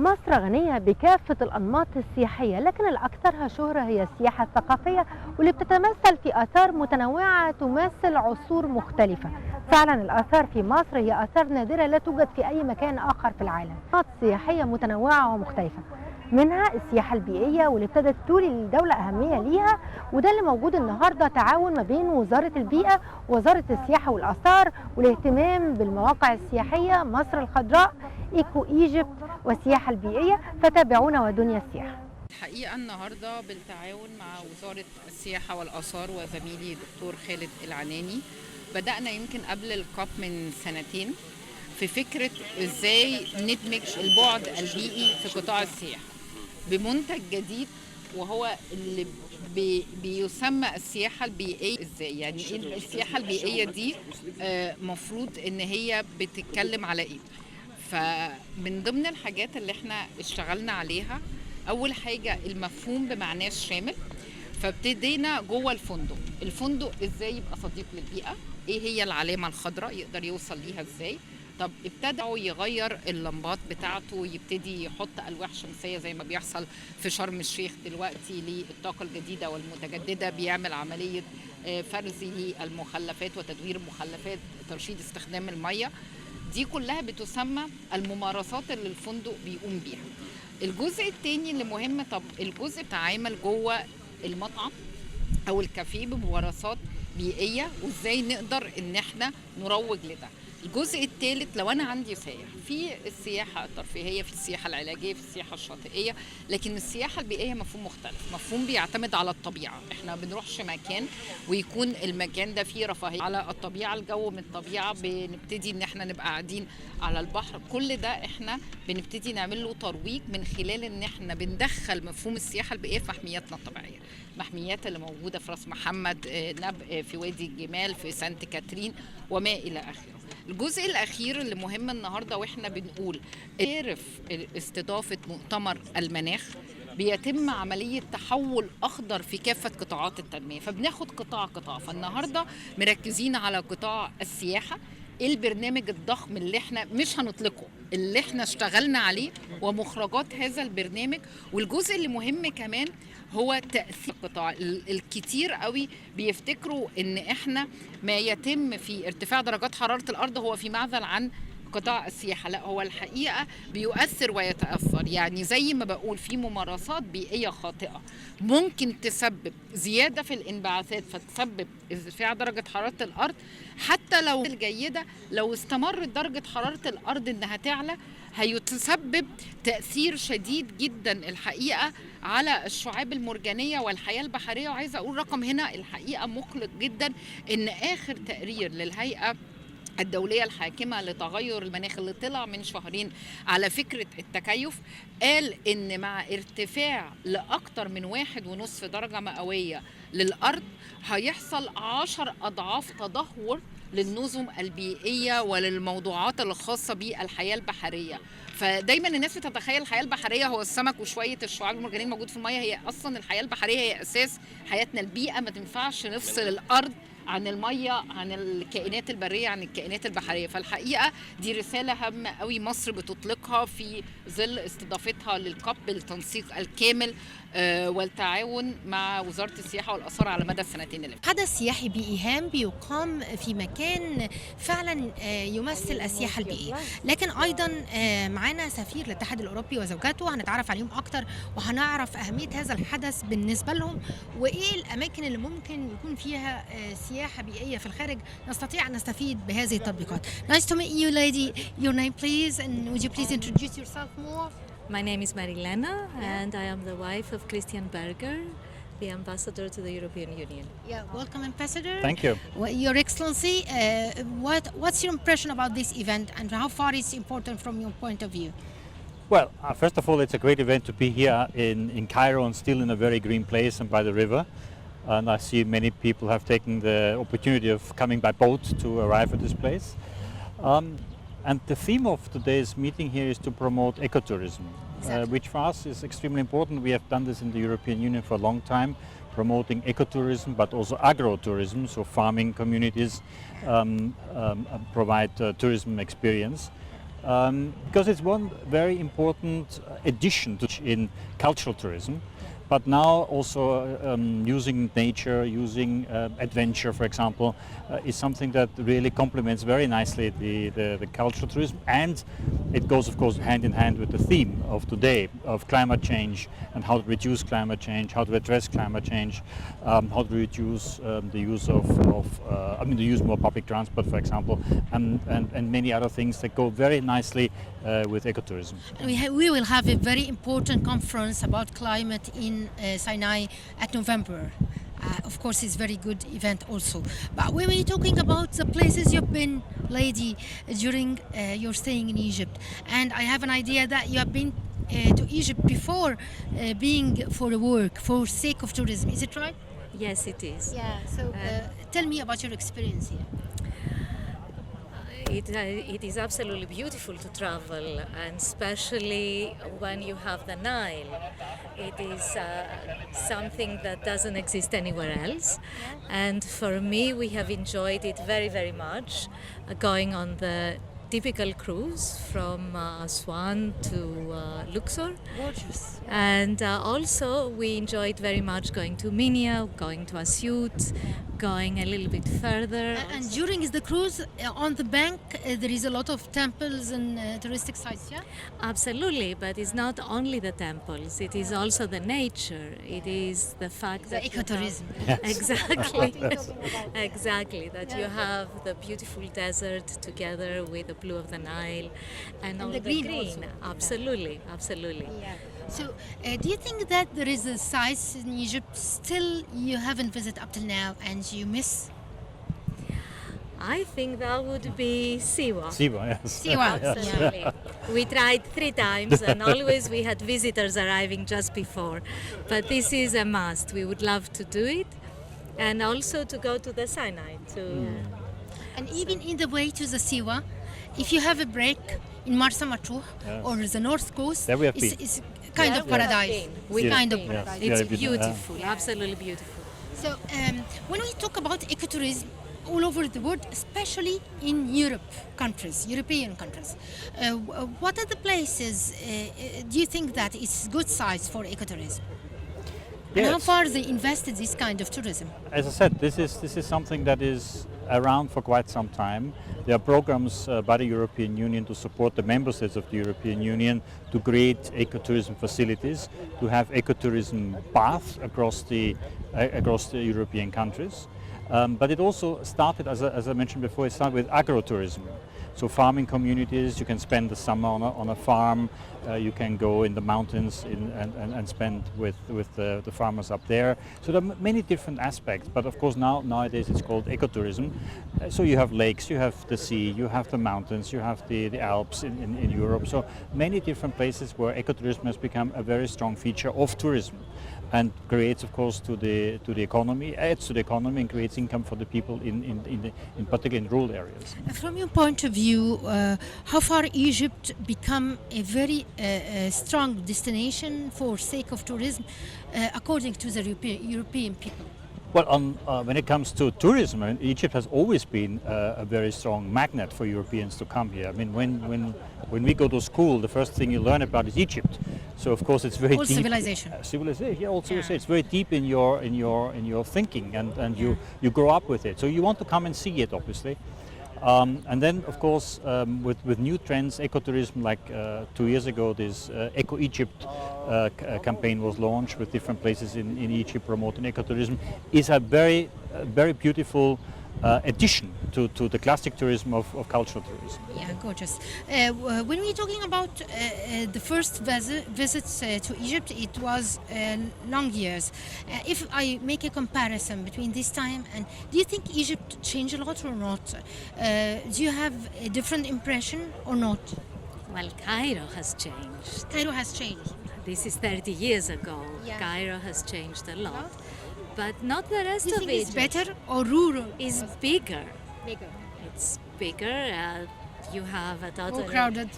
مصر غنية بكافة الأنماط السياحية، لكن الأكثرها شهرة هي السياحة الثقافية واللي بتتمثل في آثار متنوعة تمثل عصور مختلفة. فعلا الآثار في مصر هي آثار نادرة لا توجد في أي مكان آخر في العالم. أنماط سياحية متنوعة ومختلفة، منها السياحة البيئية واللي ابتدت تولي الدولة أهمية ليها، وده اللي موجود النهاردة تعاون ما بين وزارة البيئة ووزارة السياحة والآثار والاهتمام بالمواقع السياحية مصر الخضراء إيكو إيجيبت والسياحة البيئية. فتابعونا ودنيا السياحة. الحقيقة النهاردة بالتعاون مع وزارة السياحة والآثار وزميلي دكتور خالد العناني بدأنا يمكن قبل الكاب من سنتين في فكرة ازاي ندمج البعد البيئي في قطاع السياحة بمنتج جديد، وهو اللي بيسمى السياحة البيئية. ازاي يعني السياحة البيئية دي مفروض ان هي بتتكلم على ايه؟ فمن ضمن الحاجات اللي احنا اشتغلنا عليها اول حاجة المفهوم بمعناه الشامل. فابتدينا جوه الفندق ازاي يبقى صديق للبيئة، ايه هي العلامة الخضراء يقدر يوصل ليها ازاي. طب ابتدى يغير اللمبات بتاعته، يبتدي يحط ألواح شمسية زي ما بيحصل في شرم الشيخ دلوقتي للطاقة الجديدة والمتجددة، بيعمل عملية فرز للمخلفات وتدوير المخلفات، ترشيد استخدام المية. دي كلها بتسمى الممارسات اللي الفندق بيقوم بيها. الجزء الثاني اللي مهم، طب الجزء بتعامل جوه المطعم أو الكافيه بممارسات بيئية وازاي نقدر ان احنا نروج لده. الجزء الثالث لو انا عندي سائح في السياحه الترفيهيه، في السياحه العلاجيه، في السياحه الشاطئيه، لكن السياحه البيئيه مفهوم مختلف، مفهوم بيعتمد على الطبيعه. احنا بنروحش مكان ويكون المكان ده فيه رفاهيه على الطبيعه، الجو من الطبيعه، بنبتدي ان احنا نبقى قاعدين على البحر. كل ده احنا بنبتدي نعمل له ترويج من خلال ان احنا بندخل مفهوم السياحه البيئيه في محمياتنا الطبيعيه، المحميات اللي موجوده في راس محمد، نبق، في وادي الجمال، في سانت كاترين وما الى اخره. الجزء الأخير اللي مهم النهاردة وإحنا بنقول عارف استضافة مؤتمر المناخ، بيتم عملية تحول أخضر في كافة قطاعات التنمية، فبناخد قطاع. فالنهاردة مركزين على قطاع السياحة، البرنامج الضخم اللي احنا مش هنطلقه، اللي احنا اشتغلنا عليه ومخرجات هذا البرنامج. والجزء اللي مهم كمان هو تأثير القطاع. الكتير قوي بيفتكروا ان احنا ما يتم في ارتفاع درجات حرارة الارض هو في معزل عن قطاع السياحة، لا هو الحقيقة بيؤثر ويتأثر. يعني زي ما بقول في ممارسات بيئية خاطئة ممكن تسبب زيادة في الانبعاثات فتسبب ارتفاع درجة حرارة الأرض، حتى لو الجيدة لو استمرت درجة حرارة الأرض إنها تعلى هيتسبب تأثير شديد جدا الحقيقة على الشعاب المرجانية والحياة البحرية. وعايزة أقول رقم هنا الحقيقة مقلق جدا، إن آخر تقرير للهيئة الدولية الحاكمة لتغير المناخ اللي طلع من شهرين على فكرة التكيف قال إن مع ارتفاع لأكثر من 1.5 درجة مئوية للأرض هيحصل 10 أضعاف تدهور للنظم البيئية وللموضوعات الخاصة بالحياة البحرية. فدايما الناس بتتخيل الحياة البحرية هو السمك وشوية الشعاب المرجانية موجود في المية، هي أصلا الحياة البحرية هي أساس حياتنا. البيئة ما تنفعش نفصل الأرض عن المية، عن الكائنات البرية، عن الكائنات البحرية. فالحقيقة دي رسالة هامة قوي مصر بتطلقها في ظل استضافتها للكاب بالتنسيق الكامل والتعاون مع وزارة السياحة والآثار على مدى السنتين اللي فاتوا. حدث سياحي بيئي هام بيقام في مكان فعلا يمثل السياحة البيئية، لكن أيضا معانا سفير الاتحاد الأوروبي وزوجته، هنتعرف عليهم أكتر وهنعرف أهمية هذا الحدث بالنسبة لهم وإيه الأماكن اللي ممكن يكون فيها سياحة بيئية في الخارج نستطيع أن نستفيد بهذه التطبيقات. Nice to meet you, lady. Your name, please, and would you please introduce yourself more? My name is Marilena, and I am the wife of Christian Berger, the ambassador to the European Union. Yeah, welcome, Ambassador. Thank you. Well, Your Excellency, what's your impression about this event and how far it's important from your point of view? Well, first of all, it's a great event to be here in Cairo and still in a very green place and by the river. And I see many people have taken the opportunity of coming by boat to arrive at this place. And the theme of today's meeting here is to promote ecotourism, which for us is extremely important. We have done this in the European Union for a long time, promoting ecotourism, but also agrotourism, so farming communities provide tourism experience. because it's one very important addition in cultural tourism. But now also using nature, using adventure, for example, is something that really complements very nicely the cultural tourism, and it goes, of course, hand in hand with the theme of today of climate change and how to reduce climate change, how to address climate change, how to reduce the use to use more public transport, for example, and many other things that go very nicely with ecotourism. We will have a very important conference about climate in Sinai at November. Of course, it's a very good event also. But when we're talking about the places you've been, lady, during your staying in Egypt, and I have an idea that you have been to Egypt before being for work, for sake of tourism. Is it right? Yes, it is. Yeah. So tell me about your experience here. It is absolutely beautiful to travel, and especially when you have the Nile. It is something that doesn't exist anywhere else. And for me, we have enjoyed it very, very much, going on the typical cruise from Aswan to Luxor. Gorgeous. And also we enjoyed very much going to Minya, going to Asyut, going a little bit further. And during the cruise on the bank, there is a lot of temples and touristic sites, yeah? Absolutely, but it's not only the temples, it is also the nature, it is the fact The that ecotourism. Exactly, exactly, that you have the beautiful desert together with the blue of the Nile and all the the green green. also. Absolutely, absolutely. Yeah. So, do you think that there is a sites in Egypt still you haven't visited up till now and you miss? I think that would be Siwa. Siwa, yes. Siwa. Absolutely. We tried 3 times and always we had visitors arriving just before. But this is a must. We would love to do it, and also to go to the Sinai. And even in the way to the Siwa, if you have a break in Marsa Matruh or the north coast, There we have been. it's kind of paradise. We Yes. kind of Yes. paradise. Yeah, It's I've been- beautiful, absolutely beautiful. So when we talk about ecotourism all over the world, especially in European countries, what are the places do you think that is good sites for ecotourism? And how Yes. far they invested this kind of tourism? As I said, this is something that is around for quite some time. There are programs by the European Union to support the member states of the European Union to create ecotourism facilities, to have ecotourism paths across the European countries. But it also started, as I mentioned before, it started with agrotourism. So farming communities, you can spend the summer on a farm, you can go in the mountains and spend with the farmers up there. So there are many different aspects, but of course nowadays it's called ecotourism. So you have lakes, you have the sea, you have the mountains, you have the Alps in Europe. So many different places where ecotourism has become a very strong feature of tourism, and creates, of course, to the economy, adds to the economy and creates income for the people in particular in rural areas. From your point of view, how far Egypt become a very strong destination for sake of tourism, according to the European people? Well, when it comes to tourism, I mean, Egypt has always been a very strong magnet for Europeans to come here. I mean, when we go to school, the first thing you learn about is Egypt. So of course it's very All deep. civilization. Civilization, yeah, all civilization. It's very deep in your thinking, and you grow up with it. So you want to come and see it, obviously. And then, of course, with new trends, ecotourism, like 2 years ago, this Eco Egypt campaign was launched with different places in Egypt promoting ecotourism, is a very beautiful addition to the classic tourism of cultural tourism. Yeah, gorgeous. When we're talking about the first visits to Egypt, it was long years. If I make a comparison between this time and, do you think Egypt changed a lot or not? Do you have a different impression or not? Well, Cairo has changed. Cairo has changed. This is 30 years ago. Yeah. Cairo has changed a lot. But not the rest Do you of think it. it's better or rural? Is bigger. Bigger. It's bigger. You have a More total. crowded.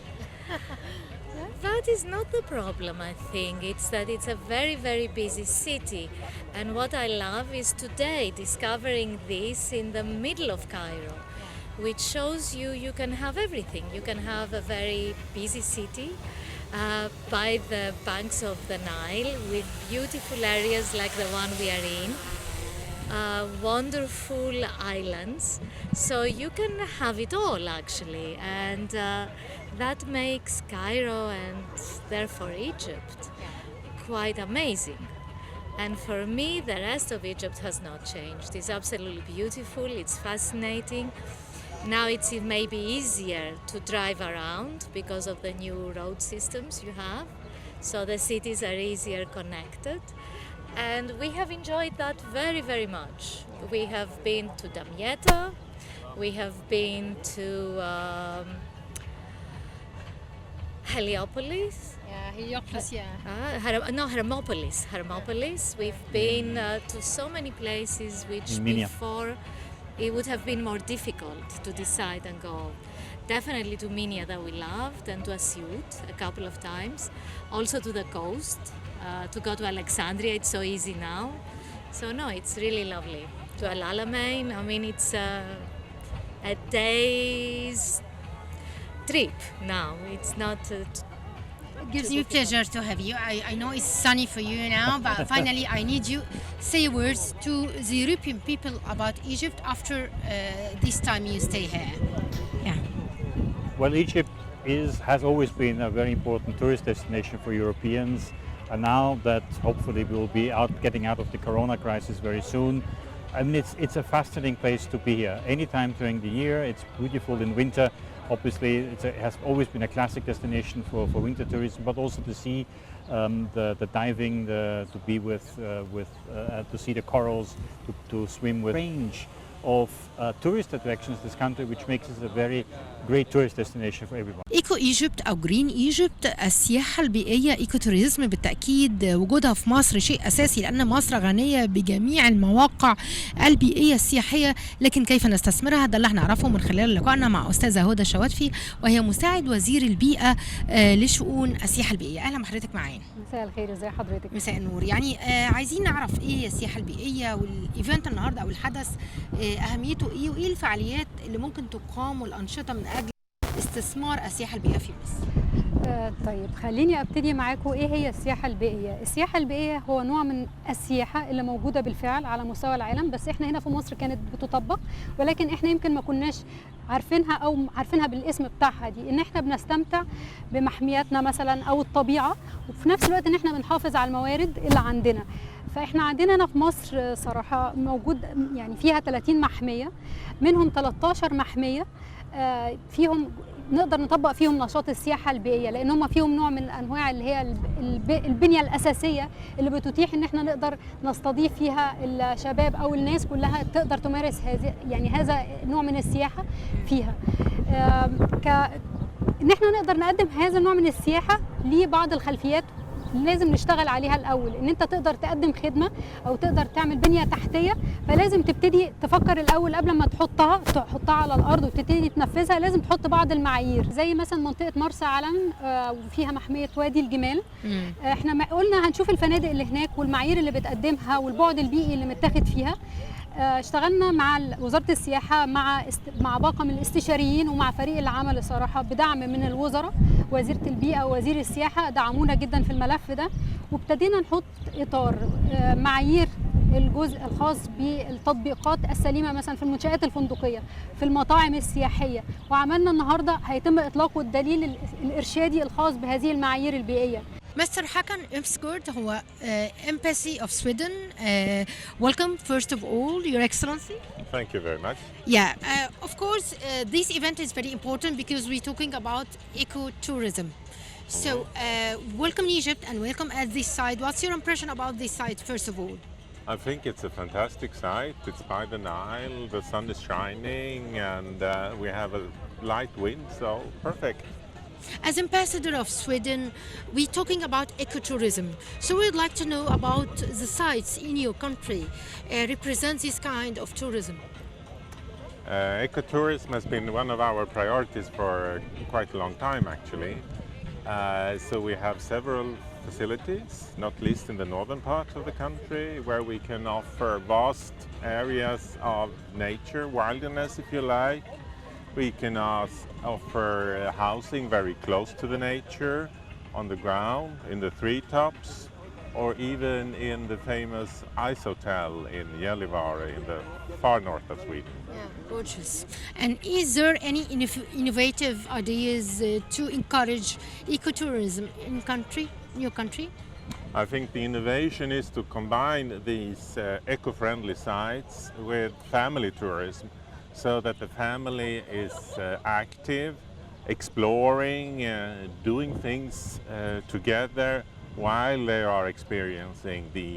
That is not the problem, I think. It's that it's a very, very busy city. And what I love is today discovering this in the middle of Cairo. which shows you can have everything. You can have a very busy city by the banks of the Nile with beautiful areas like the one we are in, wonderful islands. So you can have it all actually, and that makes Cairo and therefore Egypt quite amazing. And for me, the rest of Egypt has not changed. It's absolutely beautiful, it's fascinating. Now it's maybe easier to drive around because of the new road systems you have. So the cities are easier connected. And we have enjoyed that very, very much. We have been to Damietta, we have been to Heliopolis. Heliopolis, Hermopolis. Hermopolis. We've been to so many places which before it would have been more difficult to decide and go. Definitely to Minya that we loved, and to Asyut a couple of times. Also to the coast, to go to Alexandria, it's so easy now. So no, it's really lovely. To Al Alamein, I mean, it's a day's trip now. It's not... It gives me pleasure to have you. I know it's sunny for you now, but finally I need you say words to the European people about Egypt after this time you stay here. Yeah. Well, Egypt has always been a very important tourist destination for Europeans, and now that hopefully we will be getting out of the Corona crisis very soon, I mean, it's a fascinating place to be here. Anytime during the year, it's beautiful in winter. Obviously, it has always been a classic destination for winter tourism, but also to see the diving, to be to see the corals, to swim with range of tourist attractions in this country, which makes it a very great tourist destination for everyone. ايكو ايجيبت او جرين ايجيبت، السياحه البيئيه، ايكو توريزم، بالتاكيد وجودها في مصر شيء اساسي لان مصر غنيه بجميع المواقع البيئيه السياحيه، لكن كيف نستثمرها ده اللي هنعرفه من خلال لقائنا مع استاذه هدى شواتفي، وهي مساعد وزير البيئه لشؤون السياحه البيئيه. اهلا بحضرتك معانا. مساء الخير، ازي حضرتك؟ مساء النور. يعني عايزين نعرف ايه هي السياحه البيئيه، والايفنت النهارده او الحدث اهميته ايه، وايه الفعاليات اللي ممكن تقام والانشطه من اجل استثمار السياحه البيئيه في مصر. طيب خليني ابتدي معاكم ايه هي السياحه البيئيه. السياحه البيئيه هو نوع من السياحه اللي موجوده بالفعل على مستوى العالم، بس احنا هنا في مصر كانت بتطبق، ولكن احنا يمكن ما كناش عارفينها او عارفينها بالاسم بتاعها دي، ان احنا بنستمتع بمحمياتنا مثلا او الطبيعه، وفي نفس الوقت ان احنا بنحافظ على الموارد اللي عندنا. فاحنا عندنا هنا في مصر صراحه موجود يعني فيها 30 محميه، منهم 13 محميه فيهم نقدر نطبق فيهم نشاط السياحه البيئيه، لان هم فيهم نوع من انواع اللي هي البنيه الاساسيه اللي بتتيح ان احنا نقدر نستضيف فيها الشباب او الناس كلها تقدر تمارس هذا النوع من السياحه فيها. ان احنا نقدر نقدم هذا النوع من السياحه لبعض الخلفيات لازم نشتغل عليها الاول. ان انت تقدر تقدم خدمه او تقدر تعمل بنيه تحتيه، فلازم تبتدي تفكر الاول قبل ما تحطها على الارض وتبتدي تنفذها. لازم تحط بعض المعايير، زي مثلا منطقه مرسى علم وفيها محميه وادي الجمال. احنا قلنا هنشوف الفنادق اللي هناك والمعايير اللي بتقدمها والبعد البيئي اللي متاخد فيها. اشتغلنا مع وزارة السياحة مع باقة من الاستشاريين ومع فريق العمل الصراحة بدعم من الوزراء، وزيرة البيئة ووزير السياحة دعمونا جدا في الملف ده، وابتدينا نحط إطار معايير الجزء الخاص بالتطبيقات السليمة مثلا في المنشآت الفندقية، في المطاعم السياحية، وعملنا النهاردة هيتم إطلاقه الدليل الإرشادي الخاص بهذه المعايير البيئية. Mr. Hakan Imsgård, هو Embassy of Sweden. Welcome, first of all, Your Excellency. Thank you very much. Yeah, of course, this event is very important because we're talking about ecotourism. So, welcome in Egypt and welcome at this site. What's your impression about this site, first of all? I think it's a fantastic site. It's by the Nile, the sun is shining, and we have a light wind, so perfect. As ambassador of Sweden, we're talking about ecotourism. So we'd like to know about the sites in your country represent this kind of tourism. Ecotourism has been one of our priorities for quite a long time, actually. So we have several facilities, not least in the northern part of the country, where we can offer vast areas of nature, wilderness if you like, We can offer housing very close to the nature, on the ground, in the treetops, or even in the famous Ice Hotel in Gällivare in the far north of Sweden. Yeah, gorgeous. And is there any innovative ideas to encourage ecotourism in your country? I think the innovation is to combine these eco-friendly sites with family tourism so that the family is active, exploring, doing things together while they are experiencing the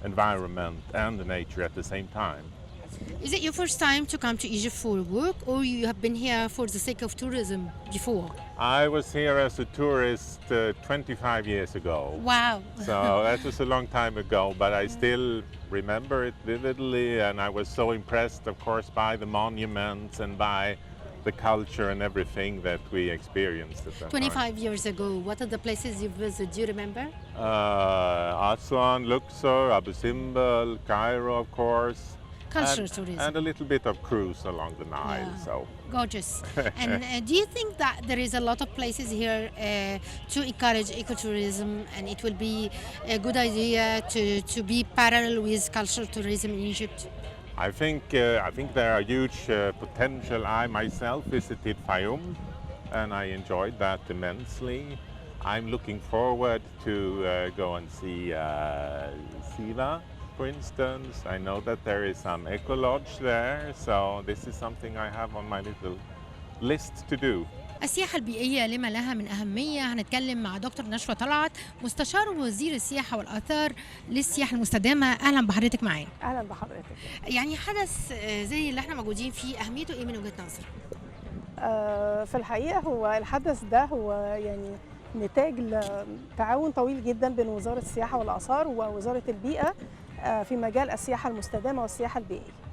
environment and the nature at the same time. Is it your first time to come to Egypt for work, or you have been here for the sake of tourism before? I was here as a tourist 25 years ago. Wow. So that was a long time ago, but I still remember it vividly, and I was so impressed, of course, by the monuments and by the culture and everything that we experienced at that 25 years ago, what are the places you visited? Do you remember? Aswan, Luxor, Abu Simbel, Cairo, of course. Cultural tourism. And a little bit of cruise along the Nile. Yeah. So Gorgeous. And do you think that there is a lot of places here to encourage ecotourism, and it will be a good idea to be parallel with cultural tourism in Egypt? I think there are huge potential. I myself visited Fayoum, and I enjoyed that immensely. I'm looking forward to go and see Siva, for instance. I know that there is some eco lodge there, so this is something I have on my little list to do. السياحة البيئية لما لها من أهمية. هنتكلم مع دكتور نشوى طلعت، مستشار وزير السياحة والآثار للسياحة المستدامة. أهلا بحضرتك معانا. اهلا بحضرتك. يعني حدث زي اللي احنا موجودين فيه، أهميته إيه من وجهة نظرك؟ في الحقيقه هو الحدث ده هو يعني نتاج لتعاون طويل جدا بين وزاره السياحه والاثار ووزاره البيئه في مجال السياحه المستدامه والسياحه البيئيه.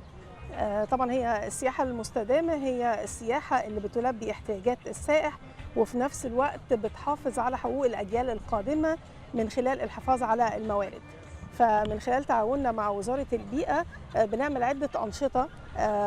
طبعا هي السياحه المستدامه هي السياحه اللي بتلبي احتياجات السائح وفي نفس الوقت بتحافظ على حقوق الاجيال القادمه من خلال الحفاظ على الموارد. فمن خلال تعاوننا مع وزاره البيئه بنعمل عده انشطه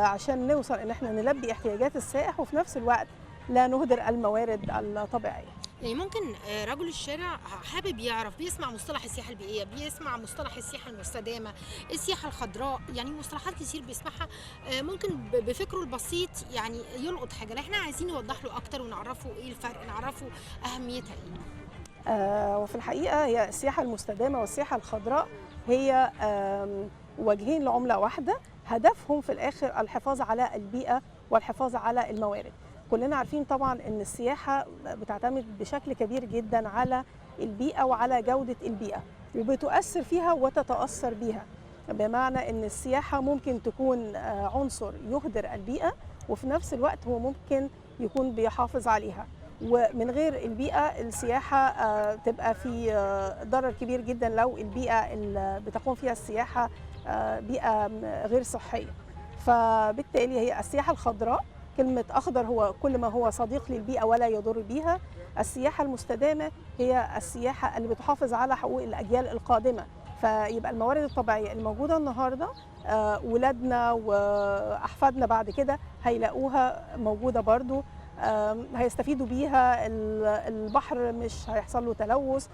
عشان نوصل ان احنا نلبي احتياجات السائح وفي نفس الوقت لا نهدر الموارد الطبيعيه. يعني ممكن رجل الشارع حابب يعرف، بيسمع مصطلح السياحة البيئية، بيسمع مصطلح السياحة المستدامة، السياحة الخضراء، يعني مصطلحات كتير بيسمعها، ممكن بفكره البسيط يعني يلقط حاجة. احنا عايزين نوضح له أكتر ونعرفه إيه الفرق، نعرفه أهميتها إيه. وفي الحقيقة هي السياحة المستدامة والسياحة الخضراء هي وجهين لعملة واحدة، هدفهم في الآخر الحفاظ على البيئة والحفاظ على الموارد. كلنا عارفين طبعا ان السياحه بتعتمد بشكل كبير جدا على البيئه وعلى جوده البيئه وبتؤثر فيها وتتاثر بيها، بمعنى ان السياحه ممكن تكون عنصر يهدر البيئه وفي نفس الوقت هو ممكن يكون بيحافظ عليها. ومن غير البيئه السياحه تبقى في ضرر كبير جدا لو البيئه اللي بتقوم فيها السياحه بيئه غير صحيه. فبالتالي هي السياحه الخضراء، كلمة أخضر هو كل ما هو صديق للبيئة ولا يضر بيها. السياحة المستدامة هي السياحة اللي بتحافظ على حقوق الأجيال القادمة، فيبقى الموارد الطبيعية الموجودة النهاردة ولادنا وأحفادنا بعد كده هيلاقوها موجودة برضو، هيستفيدوا بيها. البحر مش هيحصل له تلوث،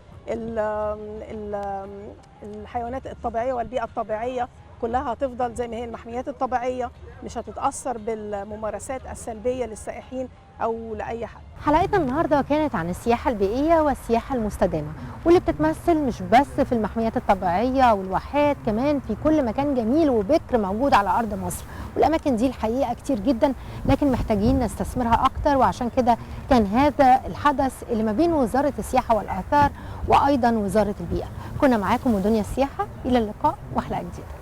الحيوانات الطبيعية والبيئة الطبيعية كلها هتفضل زي ما هي، المحميات الطبيعية مش هتتأثر بالممارسات السلبية للسائحين أو لأي حد. حلقتنا النهارده كانت عن السياحة البيئية والسياحة المستدامة، واللي بتتمثل مش بس في المحميات الطبيعية والواحات، كمان في كل مكان جميل وبكر موجود على أرض مصر. والأماكن دي الحقيقة كتير جدا لكن محتاجين نستثمرها أكتر، وعشان كده كان هذا الحدث اللي ما بين وزارة السياحة والآثار وأيضا وزارة البيئة. كنا معاكم ودنيا السياحة، إلى اللقاء وحلقة جديدة.